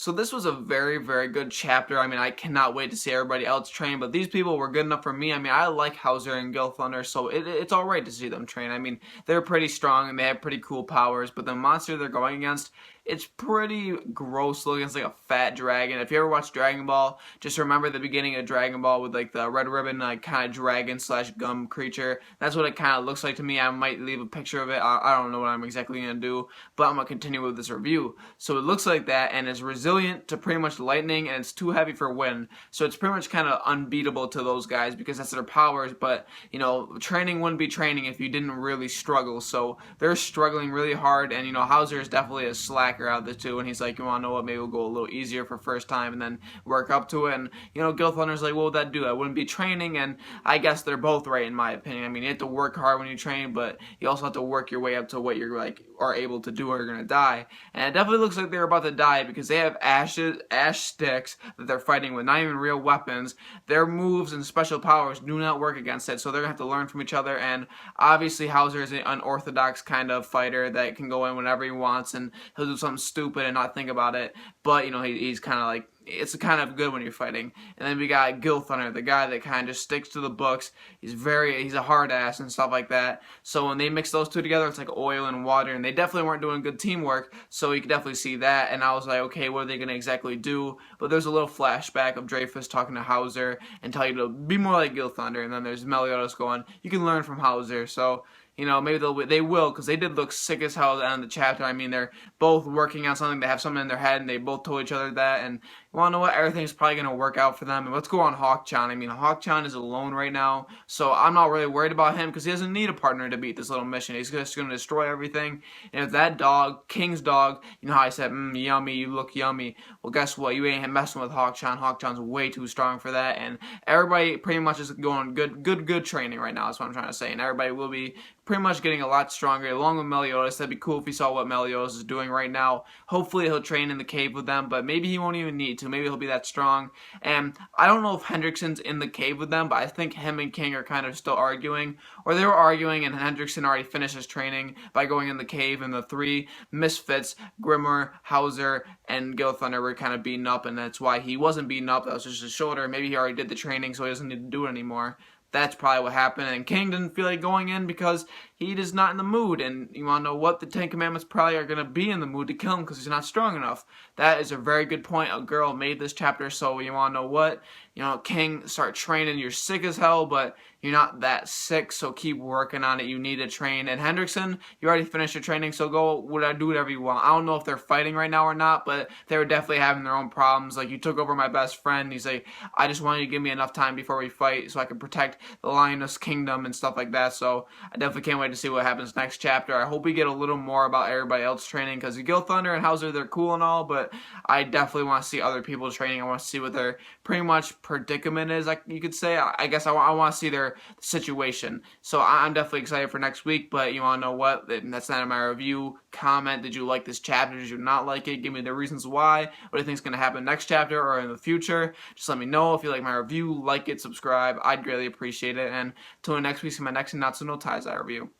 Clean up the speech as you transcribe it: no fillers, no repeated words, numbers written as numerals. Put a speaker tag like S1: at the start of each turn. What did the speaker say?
S1: So this was a very, very good chapter. I mean, I cannot wait to see everybody else train, but these people were good enough for me. I mean, I like Hauser and Gilthunder, so it's all right to see them train. I mean, they're pretty strong and they have pretty cool powers, but the monster they're going against, it's pretty gross looking. It's like a fat dragon. If you ever watched Dragon Ball, just remember the beginning of Dragon Ball with like the red ribbon, like kind of dragon slash gum creature. That's what it kind of looks like to me. I might leave a picture of it. I don't know what I'm exactly going to do, but I'm going to continue with this review. So it looks like that, and it's resilient to pretty much lightning, and it's too heavy for wind. So it's pretty much kind of unbeatable to those guys because that's their powers, but, you know, training wouldn't be training if you didn't really struggle. So they're struggling really hard, and, you know, Hauser is definitely a slacker out of the two, and he's like, you want to know what, maybe we'll go a little easier for first time and then work up to it. And, you know, Gilthunder's like, what would that do? I wouldn't be training, and I guess they're both right in my opinion. I mean, you have to work hard when you train, but you also have to work your way up to what you're like are able to do or you're gonna die. And it definitely looks like they're about to die because they have ash sticks that they're fighting with, not even real weapons. Their moves and special powers do not work against it, so they're gonna have to learn from each other. And obviously Hauser is an unorthodox kind of fighter that can go in whenever he wants and he'll do something stupid and not think about it. But, you know, he's kind of like, it's kind of good when you're fighting. And then we got Gilthunder, the guy that kind of just sticks to the books. He's a hard ass and stuff like that. So when they mix those two together, it's like oil and water, and they definitely weren't doing good teamwork, so you can definitely see that. And I was like, okay, what are they going to exactly do? But there's a little flashback of Dreyfus talking to Hauser and tell you to be more like Gilthunder, and then there's Meliodas going, you can learn from Hauser. So, you know, maybe they will, because they did look sick as hell at the end of the chapter. I mean, they're both working on something. They have something in their head, and they both told each other that. And you want to know what? Everything's probably going to work out for them. And let's go on Hawk-chan. I mean, Hawk-chan is alone right now, so I'm not really worried about him because he doesn't need a partner to beat this little mission. He's just going to destroy everything. And if that dog, King's dog, you know how I said, yummy, you look yummy. Well, guess what? You ain't messing with Hawk-chan. Hawk-chan's way too strong for that. And everybody pretty much is going good training right now. That's what I'm trying to say. And everybody will be pretty much getting a lot stronger along with Meliodas. That'd be cool if we saw what Meliodas is doing right now. Hopefully he'll train in the cave with them, but maybe he won't even need to. Maybe he'll be that strong. And I don't know if Hendrickson's in the cave with them, but I think him and King are kind of still arguing, or they were arguing and Hendrickson already finished his training by going in the cave, and the three misfits, Grimmer, Hauser, and Gilthunder were kind of beaten up, and that's why he wasn't beaten up. That was just his shoulder. Maybe he already did the training, so he doesn't need to do it anymore. That's probably what happened, and King didn't feel like going in because he is not in the mood, and you want to know what? The Ten Commandments probably are going to be in the mood to kill him because he's not strong enough. That is a very good point. A girl made this chapter, so you want to know what? You know, King, start training. You're sick as hell, but you're not that sick, so keep working on it. You need to train. And Hendrickson, you already finished your training, so go do whatever you want. I don't know if they're fighting right now or not, but they were definitely having their own problems. Like, you took over my best friend. He's like, I just want you to give me enough time before we fight so I can protect the Lioness Kingdom and stuff like that. So I definitely can't wait to see what happens next chapter. I hope we get a little more about everybody else training, because Gilthunder and Hauser, they're cool and all, but I definitely want to see other people training. I want to see what their pretty much predicament is, like you could say. I guess I want to see their situation. So I'm definitely excited for next week, but you want to know what? That's not in my review. Comment, did you like this chapter? Did you not like it? Give me the reasons why. What do you think is going to happen next chapter or in the future? Just let me know. If you like my review, like it, subscribe. I'd greatly appreciate it. And until next week, see my next Nanatsu no taizai review.